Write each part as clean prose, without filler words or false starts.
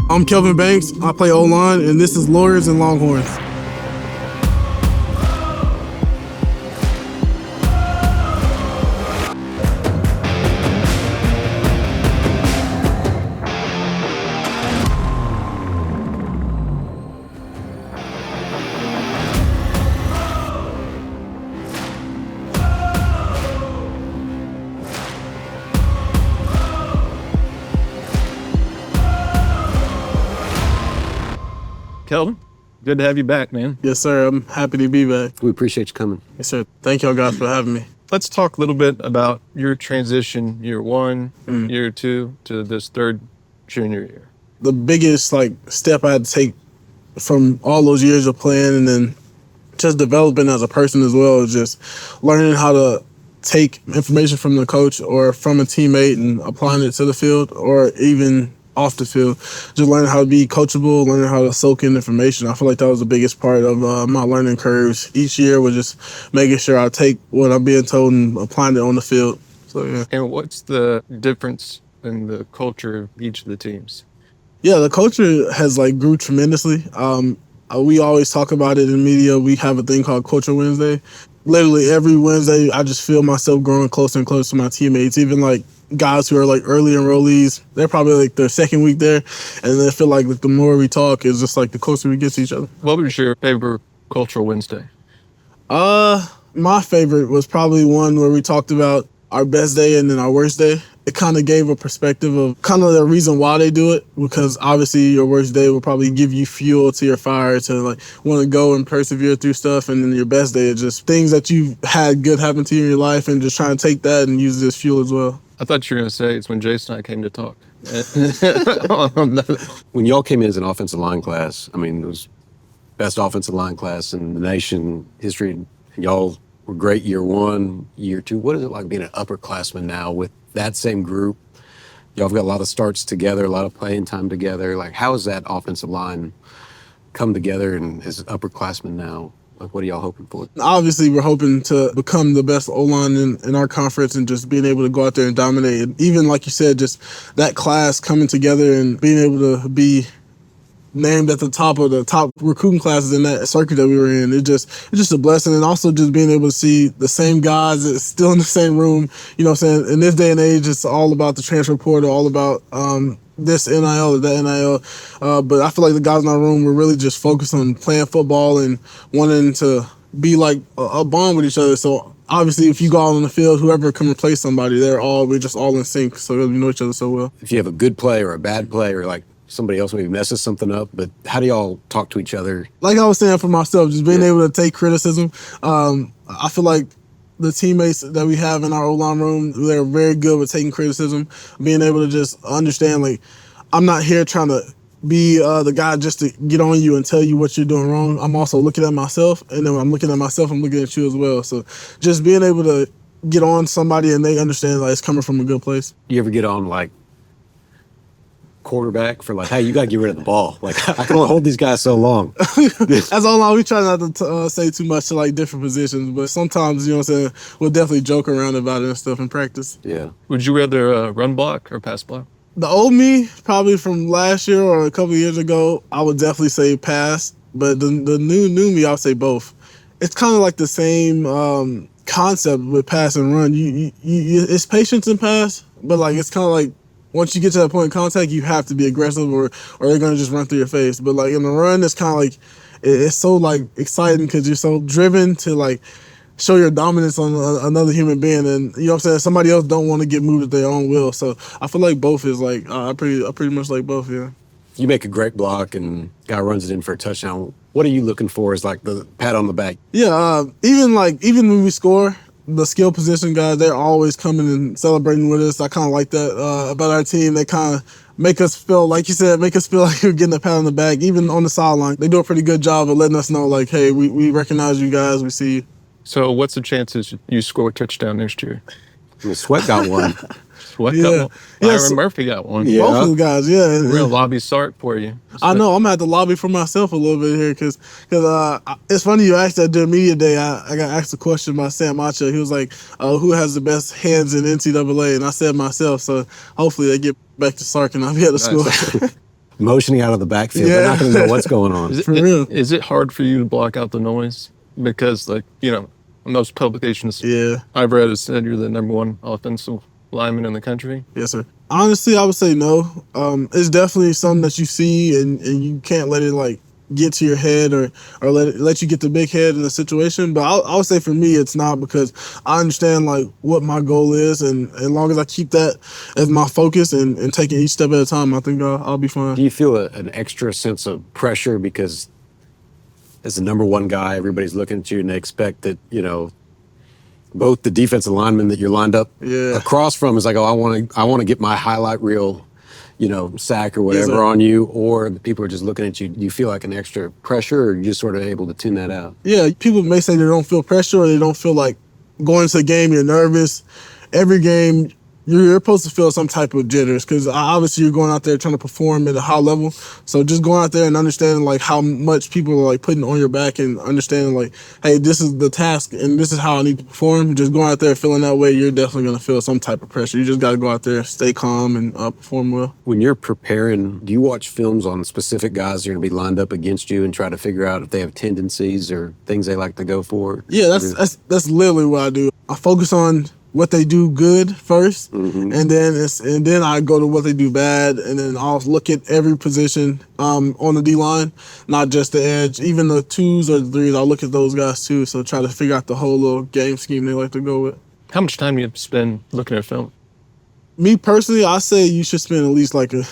I'm Kelvin Banks. I play O-line, and this is Lawyers and Longhorns. Kelvin, good to have you back, man. Yes, sir. I'm happy to be back. We appreciate you coming. Yes, sir. Thank y'all guys for having me. Let's talk a little bit about your transition, year one, year two, to this third junior year. The biggest step I had to take from all those years of playing and then just developing as a person as well is just learning how to take information from the coach or from a teammate and applying it to the field or even off the field. Just learning how to be coachable, learning how to soak in information. I feel like that was the biggest part of my learning curves. Each year was just making sure I take what I'm being told and applying it on the field. So, yeah. And what's the difference in the culture of each of the teams? Yeah, the culture has grew tremendously. We always talk about it in media. We have a thing called Culture Wednesday. Literally every Wednesday, I just feel myself growing closer and closer to my teammates. Even guys who are early enrollees, they're probably their second week there, and they feel like the more we talk, it's just the closer we get to each other. What was your favorite Cultural Wednesday? My favorite was probably one where we talked about our best day and then our worst day. It kind of gave a perspective of kind of the reason why they do it, because obviously your worst day will probably give you fuel to your fire to want to go and persevere through stuff, and then your best day is just things that you've had good happen to you in your life and just trying to take that and use it as fuel as well. I thought you were going to say it's when Jason and I came to talk. When y'all came in as an offensive line class, it was best offensive line class in the nation history. Y'all were great year one, year two. What is it like being an upperclassman now with that same group? Y'all have got a lot of starts together, a lot of playing time together. How has that offensive line come together and as upperclassmen now? What are y'all hoping for? Obviously, we're hoping to become the best O-line in our conference and just being able to go out there and dominate. And even like you said, just that class coming together and being able to be named at the top of the top recruiting classes in that circuit that we were in. It's just a blessing. And also just being able to see the same guys that's still in the same room. You know what I'm saying? In this day and age, it's all about the transfer portal, all about this NIL or that NIL. But I feel like the guys in our room were really just focused on playing football and wanting to be a bond with each other. So obviously, if you go out on the field, whoever can replace somebody, we're just all in sync. So we know each other so well. If you have a good play or a bad play or somebody else maybe messes something up, but how do y'all talk to each other? Like I was saying for myself, just being able to take criticism. I feel like the teammates that we have in our O-line room, they're very good with taking criticism, being able to just understand, I'm not here trying to be the guy just to get on you and tell you what you're doing wrong. I'm also looking at myself, and then when I'm looking at myself, I'm looking at you as well. So just being able to get on somebody and they understand it's coming from a good place. You ever get on quarterback for hey, you got to get rid of the ball. I can only hold these guys so long. As O-line, we try not to say too much to different positions, but sometimes, you know what I'm saying, we'll definitely joke around about it and stuff in practice. Yeah. Would you rather run block or pass block? The old me, probably from last year or a couple of years ago, I would definitely say pass, but the new me, I would say both. It's kind of the same concept with pass and run. You it's patience in pass, but it's kind of once you get to that point of contact, you have to be aggressive or they're going to just run through your face. But in the run, it's kind of it's so exciting because you're so driven to show your dominance on another human being. And you know what I'm saying? Somebody else don't want to get moved at their own will. So I feel like both is I pretty much like both, yeah. You make a great block and guy runs it in for a touchdown. What are you looking for as the pat on the back? Yeah, even when we score, the skill position guys, they're always coming and celebrating with us. I kind of like that about our team. They kind of make us feel, like you said, like we're getting a pat on the back. Even on the sideline, they do a pretty good job of letting us know, hey, we recognize you guys, we see you. So what's the chances you score a touchdown next year? Sweat got one. Sweat got one. Byron Murphy got one. Yeah. Both of the guys, yeah. Real lobby start for you. I know. I'm going to have to lobby for myself a little bit here because it's funny you asked that during media day. I got asked a question by Sam Macho. He was like, who has the best hands in NCAA? And I said myself. So hopefully they get back to Sark and I'll be able to score. motioning out of the backfield. They're not going to know what's going on. Is For real. Is it hard for you to block out the noise? Because, like, most publications Yeah. I've read has said you're the number one offensive lineman in the country. Yes, sir. Honestly, I would say no. It's definitely something that you see, and you can't let it like get to your head or let you get the big head in the situation. But I would say for me, it's not, because I understand like what my goal is, and as long as I keep that as my focus and taking each step at a time, I think I'll be fine. Do you feel an extra sense of pressure because as the number one guy, everybody's looking at you and they expect that, both the defensive lineman that you're lined up across from is like, oh, I want to get my highlight reel, sack or whatever on you, or the people are just looking at you. Do you feel like an extra pressure, or are you just sort of able to tune that out? Yeah, people may say they don't feel pressure, or they don't feel like going into a game, you're nervous. Every game, you're supposed to feel some type of jitters, because obviously you're going out there trying to perform at a high level. So just going out there and understanding like how much people are like putting on your back, and understanding like, hey, this is the task and this is how I need to perform. Just going out there feeling that way, you're definitely going to feel some type of pressure. You just got to go out there, stay calm, and perform well. When you're preparing, do you watch films on specific guys that are going to be lined up against you and try to figure out if they have tendencies or things they like to go for? Yeah, that's literally what I do. I focus on what they do good first, and then I go to what they do bad, and then I'll look at every position on the D line, not just the edge, even the twos or the threes. I'll look at those guys too. So try to figure out the whole little game scheme they like to go with. How much time do you spend looking at film? Me personally, I say you should spend at least like an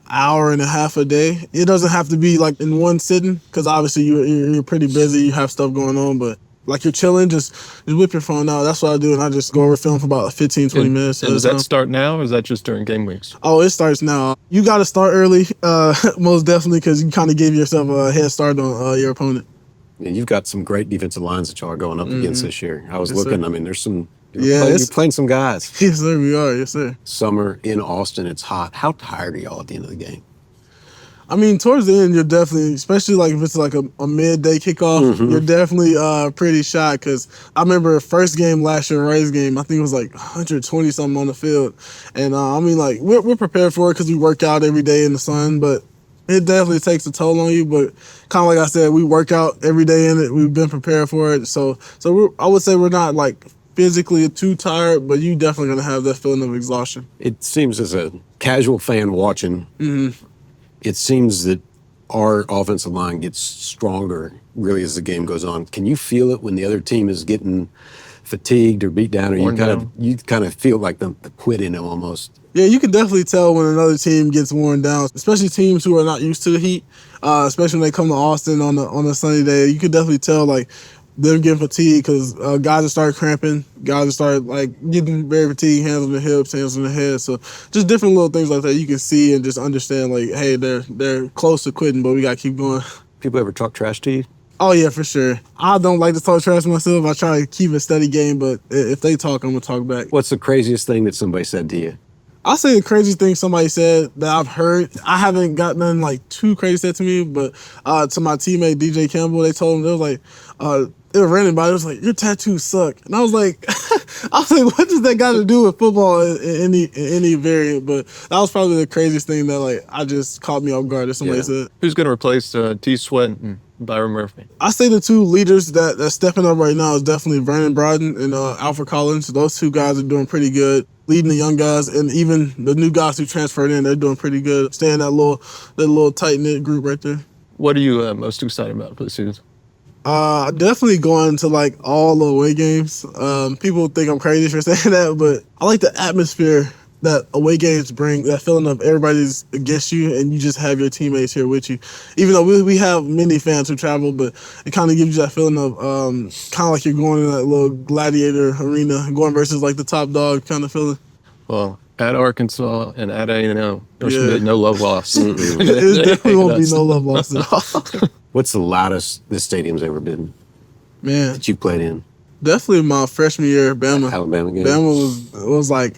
hour and a half a day. It doesn't have to be like in one sitting, because obviously you're pretty busy, you have stuff going on, but like you're chilling, just whip your phone out. That's what I do, and I just go over film for about 15, 20 minutes. And does that start now, or is that just during game weeks? Oh, it starts now. You got to start early, most definitely, because you kind of give yourself a head start on your opponent. And you've got some great defensive lines that y'all are going up against this year. I was looking, sir. I mean, there's some, you're playing some guys. Yes, sir, we are. Yes, sir. Summer in Austin, it's hot. How tired are y'all at the end of the game? I mean, towards the end, you're definitely, especially like if it's like a midday kickoff, you're definitely pretty shot, because I remember first game last year, Rays game, I think it was like 120 something on the field, and I mean, like we're prepared for it because we work out every day in the sun, but it definitely takes a toll on you. But kind of like I said, we work out every day in it. We've been prepared for it, so I would say we're not like physically too tired, but you definitely gonna have that feeling of exhaustion. It seems, as a casual fan watching, it seems that our offensive line gets stronger really as the game goes on. Can you feel it when the other team is getting fatigued or beat down, or you kind of feel like the quit in them almost? Yeah, you can definitely tell when another team gets worn down, especially teams who are not used to the heat, especially when they come to Austin on a sunny day. You can definitely tell like them getting fatigued, because guys will start cramping, guys will start like getting very fatigued, hands on the hips, hands on the head. So just different little things like that you can see and just understand like, hey, they're close to quitting, but we got to keep going. People ever talk trash to you? Oh, yeah, for sure. I don't like to talk trash myself. I try to keep a steady game, but if they talk, I'm going to talk back. What's the craziest thing that somebody said to you? I'll say the craziest thing somebody said that I've heard, I haven't got nothing like too crazy said to me, but to my teammate DJ Campbell, they told him, they was like, they were ranting about it. It was like, your tattoos suck. And I was like, what does that got to do with football in any variant? But that was probably the craziest thing that like I just caught me off guard that somebody said. Who's going to replace T. Sweat and Byron Murphy? I say the two leaders that's stepping up right now is definitely Vernon Broughton and Alfred Collins. Those two guys are doing pretty good, leading the young guys, and even the new guys who transferred in, they're doing pretty good, staying that little tight-knit group right there. What are you most excited about for the season? Definitely going to like all the away games. People think I'm crazy for saying that, but I like the atmosphere that away games bring, that feeling of everybody's against you and you just have your teammates here with you. Even though we have many fans who travel, but it kind of gives you that feeling of kind of like you're going in that little gladiator arena, going versus like the top dog kind of feeling. Well, at Arkansas and at A&M, there should be no love lost. It definitely won't be no love lost at all. What's the loudest this stadium's ever been? Man, that you played in? Definitely my freshman year, Bama. Alabama game. Bama was like,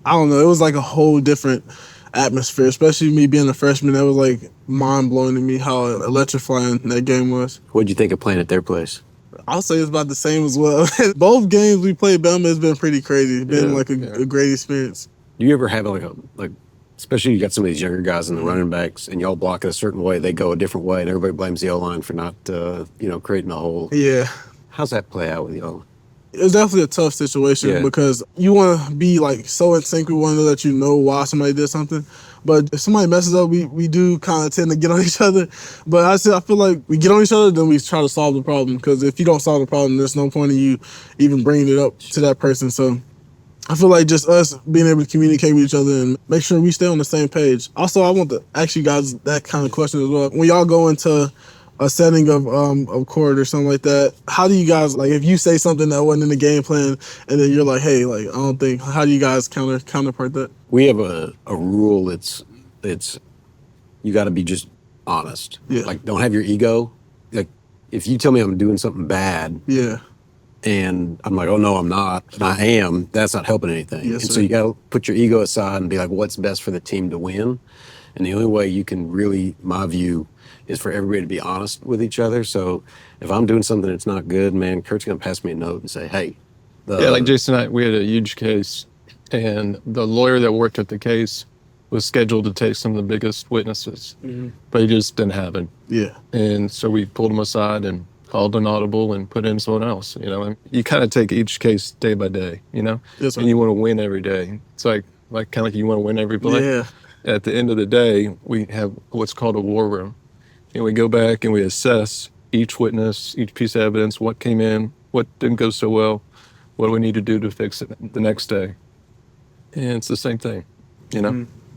I don't know, it was like a whole different atmosphere, especially me being a freshman. That was like mind-blowing to me how electrifying that game was. What'd you think of playing at their place? I'll say it's about the same as well. Both games we played Bama has been pretty crazy. It's been like a great experience. Do you ever have like especially you got some of these younger guys in the running backs, and y'all block it a certain way, they go a different way, and everybody blames the O-line for not, creating a hole. Yeah. How's that play out with y'all? It's definitely a tough situation because you want to be like so in sync with one another that you know why somebody did something. But if somebody messes up, we do kind of tend to get on each other. But I feel like we get on each other, then we try to solve the problem. Because if you don't solve the problem, there's no point in you even bringing it up to that person. So I feel like just us being able to communicate with each other and make sure we stay on the same page. Also, I want to ask you guys that kind of question as well. When y'all go into a setting of court or something like that, how do you guys, like, if you say something that wasn't in the game plan and then you're like, hey, like, I don't think, how do you guys counterpart that? We have a rule that's you got to be just honest. Yeah. Like, don't have your ego. Like, if you tell me I'm doing something bad, Yeah. and I'm like, oh no, I'm not, and I am, that's not helping anything. Yes, and sir. so you got to put your ego aside and be like, what's best for the team to win? And the only way you can really, my view, is for everybody to be honest with each other. So if I'm doing something that's not good, man, Kurt's gonna pass me a note and say, hey. Yeah, like Jason and I, we had a huge case, and the lawyer that worked at the case was scheduled to take some of the biggest witnesses, but he just didn't happen. Yeah. And so we pulled him aside and called an audible and put in someone else, And you kind of take each case day by day, Yes, sir. and you want to win every day. It's like kind of like you want to win every play. Yeah. At the end of the day, we have what's called a war room. And we go back and we assess each witness, each piece of evidence, what came in, what didn't go so well, what do we need to do to fix it the next day. And it's the same thing,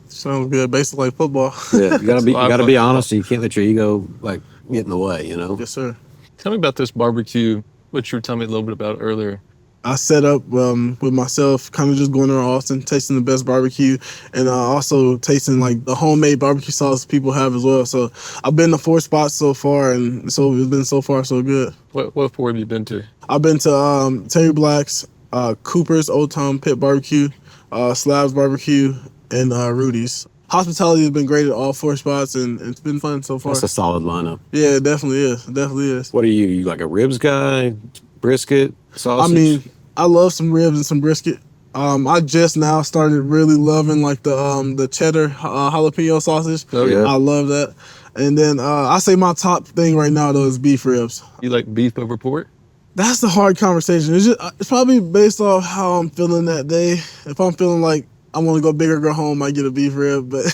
Sounds good. Basically like football. Yeah, you gotta be honest. You can't let your ego like get in the way, Yes, sir. Tell me about this barbecue, which you were telling me a little bit about earlier. I set up with myself, kind of just going around Austin, tasting the best barbecue, and also tasting like the homemade barbecue sauce people have as well. So I've been to 4 spots so far, and so it's been so far so good. What 4 have you been to? I've been to Terry Black's, Cooper's Old Town Pit Barbecue, Slabs Barbecue, and Rudy's. Hospitality has been great at all 4 spots, and it's been fun so far. That's a solid lineup. Yeah, it definitely is. It definitely is. What are you? You like a ribs guy? Brisket? Sausage? I mean, I love some ribs and some brisket. I just now started really loving like the cheddar jalapeno sausage. Oh, yeah. I love that. And then I say my top thing right now though is beef ribs. You like beef over pork? That's the hard conversation. It's probably based off how I'm feeling that day. If I'm feeling like I want to go big or go home, I get a beef rib. But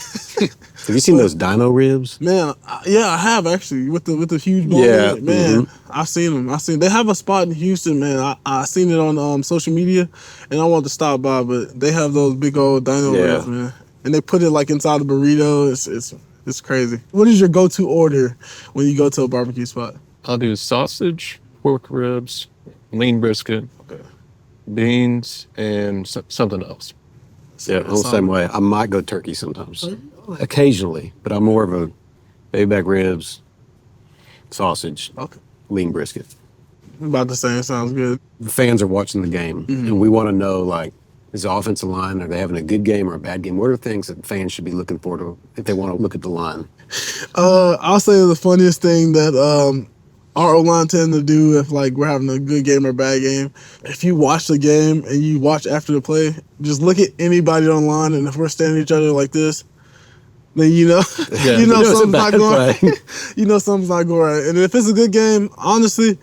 have you seen those dino ribs? man, yeah, I have actually with the huge bone. Yeah, in it. Man, I've seen them. They have a spot in Houston, man. I seen it on social media, and I want to stop by, but they have those big old dino ribs, man. And they put it like inside a burrito. It's crazy. What is your go-to order when you go to a barbecue spot? I'll do sausage, pork ribs, lean brisket, beans, and something else. Yeah, I'm the same way. I might go turkey sometimes, occasionally, but I'm more of a baby back ribs, sausage, lean brisket. About the same. Sounds good. The fans are watching the game, and we want to know, like, is the offensive line, are they having a good game or a bad game? What are things that fans should be looking for if they want to look at the line? I'll say the funniest thing that our O-line tend to do if like we're having a good game or a bad game. If you watch the game and you watch after the play, just look at anybody online, and if we're standing each other like this, then you know something's not going right. You know something's not going right. And if it's a good game, honestly,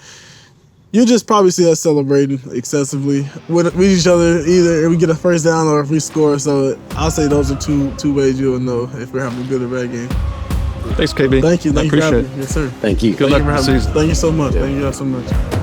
you'll just probably see us celebrating excessively with each other, either if we get a first down or if we score. So I'll say those are two ways you'll know if we're having a good or bad game. Thanks, KB. Thank you. I appreciate it. Yes, sir. Thank you. Good luck for the season. Thank you so much. Thank you guys so much.